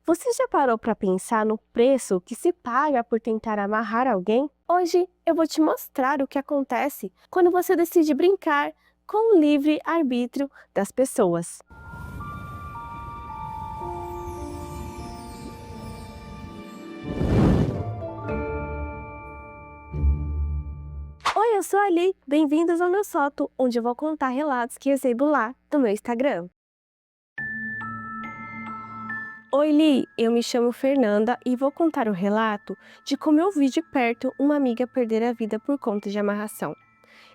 Você já parou para pensar no preço que se paga por tentar amarrar alguém? Hoje eu vou te mostrar o que acontece quando você decide brincar com o livre arbítrio das pessoas. Oi, eu sou a Ali. Bem-vindos ao meu Soto, onde eu vou contar relatos que recebo lá no meu Instagram. Oi, Li, eu me chamo Fernanda e vou contar o relato de como eu vi de perto uma amiga perder a vida por conta de amarração.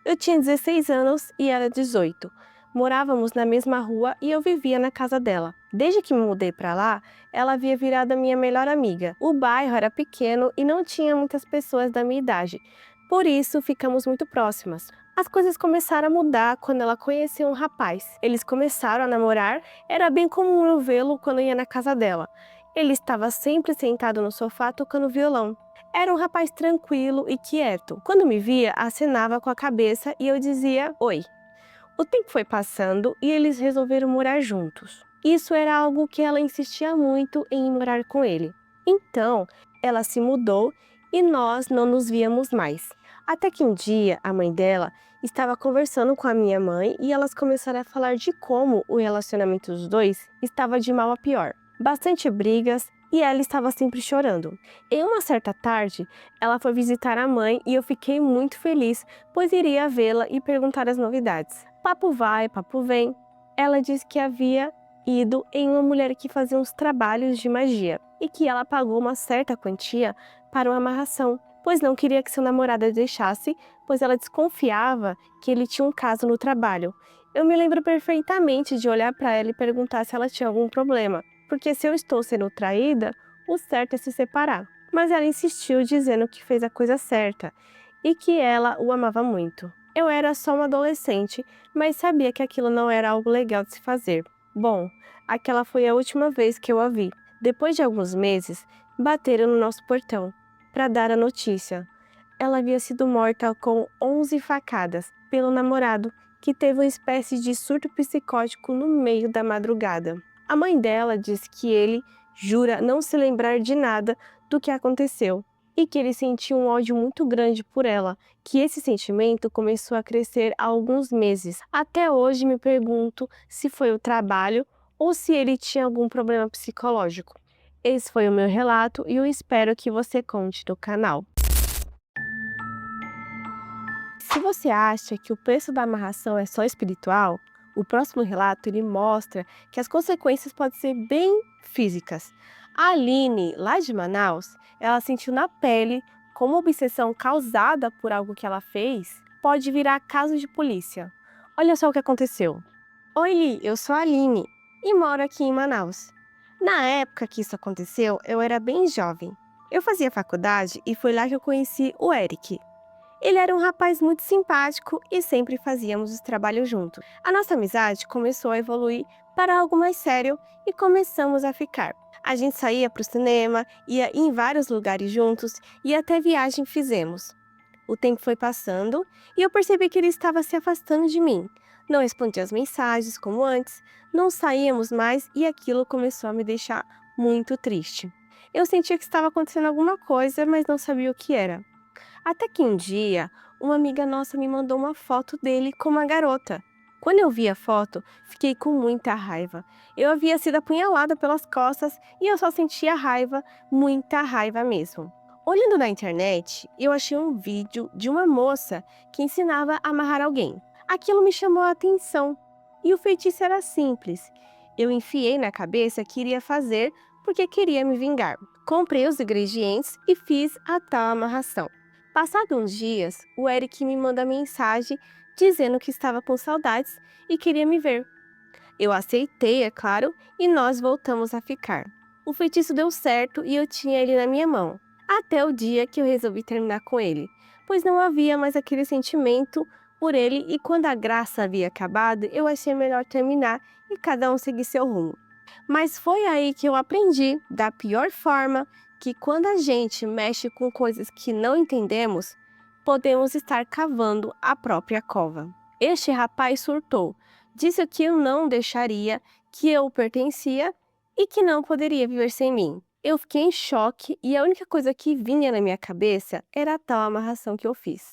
Eu tinha 16 anos e ela 18. Morávamos na mesma rua e eu vivia na casa dela. Desde que me mudei para lá, ela havia virado a minha melhor amiga. O bairro era pequeno e não tinha muitas pessoas da minha idade. Por isso, ficamos muito próximas. As coisas começaram a mudar quando ela conheceu um rapaz. Eles começaram a namorar, era bem comum eu vê-lo quando ia na casa dela. Ele estava sempre sentado no sofá tocando violão. Era um rapaz tranquilo e quieto. Quando me via, acenava com a cabeça e eu dizia oi. O tempo foi passando e eles resolveram morar juntos. Isso era algo que ela insistia muito em morar com ele. Então, ela se mudou e nós não nos víamos mais. Até que um dia a mãe dela estava conversando com a minha mãe e elas começaram a falar de como o relacionamento dos dois estava de mal a pior. Bastante brigas e ela estava sempre chorando. Em uma certa tarde, ela foi visitar a mãe e eu fiquei muito feliz, pois iria vê-la e perguntar as novidades. Papo vai, papo vem. Ela disse que havia ido em uma mulher que fazia uns trabalhos de magia e que ela pagou uma certa quantia para uma amarração, pois não queria que seu namorado a deixasse, pois ela desconfiava que ele tinha um caso no trabalho. Eu me lembro perfeitamente de olhar para ela e perguntar se ela tinha algum problema, porque se eu estou sendo traída, o certo é se separar. Mas ela insistiu dizendo que fez a coisa certa e que ela o amava muito. Eu era só uma adolescente, mas sabia que aquilo não era algo legal de se fazer. Bom, aquela foi a última vez que eu a vi. Depois de alguns meses, bateram no nosso portão para dar a notícia. Ela havia sido morta com 11 facadas pelo namorado, que teve uma espécie de surto psicótico no meio da madrugada. A mãe dela diz que ele jura não se lembrar de nada do que aconteceu e que ele sentiu um ódio muito grande por ela, que esse sentimento começou a crescer há alguns meses. Até hoje me pergunto se foi o trabalho ou se ele tinha algum problema psicológico. Esse foi o meu relato e eu espero que você conte no canal. Se você acha que o preço da amarração é só espiritual, o próximo relato ele mostra que as consequências podem ser bem físicas. A Aline, lá de Manaus, ela sentiu na pele como a obsessão causada por algo que ela fez pode virar caso de polícia. Olha só o que aconteceu. Oi, Li, eu sou a Aline e moro aqui em Manaus. Na época que isso aconteceu, eu era bem jovem. Eu fazia faculdade e foi lá que eu conheci o Eric. Ele era um rapaz muito simpático e sempre fazíamos os trabalhos juntos. A nossa amizade começou a evoluir para algo mais sério e começamos a ficar. A gente saía para o cinema, ia em vários lugares juntos e até viagem fizemos. O tempo foi passando e eu percebi que ele estava se afastando de mim. Não respondia as mensagens como antes, não saíamos mais e aquilo começou a me deixar muito triste. Eu sentia que estava acontecendo alguma coisa, mas não sabia o que era. Até que um dia, uma amiga nossa me mandou uma foto dele com uma garota. Quando eu vi a foto, fiquei com muita raiva. Eu havia sido apunhalada pelas costas e eu só sentia raiva, muita raiva mesmo. Olhando na internet, eu achei um vídeo de uma moça que ensinava a amarrar alguém. Aquilo me chamou a atenção e o feitiço era simples. Eu enfiei na cabeça que iria fazer porque queria me vingar. Comprei os ingredientes e fiz a tal amarração. Passados uns dias, o Eric me manda mensagem dizendo que estava com saudades e queria me ver. Eu aceitei, é claro, e nós voltamos a ficar. O feitiço deu certo e eu tinha ele na minha mão, até o dia que eu resolvi terminar com ele, pois não havia mais aquele sentimento por ele e quando a graça havia acabado, eu achei melhor terminar e cada um seguir seu rumo. Mas foi aí que eu aprendi, da pior forma, que quando a gente mexe com coisas que não entendemos, podemos estar cavando a própria cova. Este rapaz surtou, disse que eu não deixaria, que eu o pertencia e que não poderia viver sem mim. Eu fiquei em choque e a única coisa que vinha na minha cabeça era a tal amarração que eu fiz.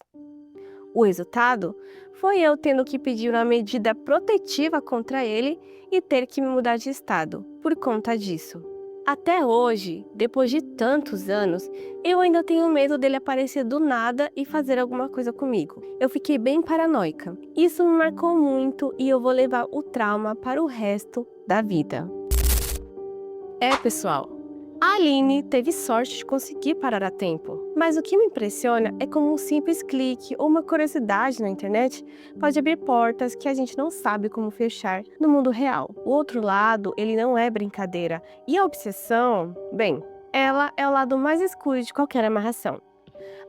O resultado foi eu tendo que pedir uma medida protetiva contra ele e ter que me mudar de estado por conta disso. Até hoje, depois de tantos anos, eu ainda tenho medo dele aparecer do nada e fazer alguma coisa comigo. Eu fiquei bem paranoica. Isso me marcou muito e eu vou levar o trauma para o resto da vida. Pessoal, a Aline teve sorte de conseguir parar a tempo, mas o que me impressiona é como um simples clique ou uma curiosidade na internet pode abrir portas que a gente não sabe como fechar no mundo real. O outro lado, ele não é brincadeira, e a obsessão, bem, ela é o lado mais escuro de qualquer amarração.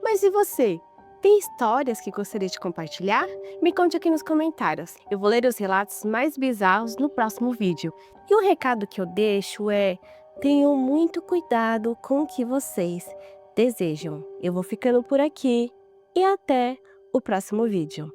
Mas e você? Tem histórias que gostaria de compartilhar? Me conte aqui nos comentários. Eu vou ler os relatos mais bizarros no próximo vídeo. E o recado que eu deixo é: tenham muito cuidado com o que vocês desejam. Eu vou ficando por aqui e até o próximo vídeo.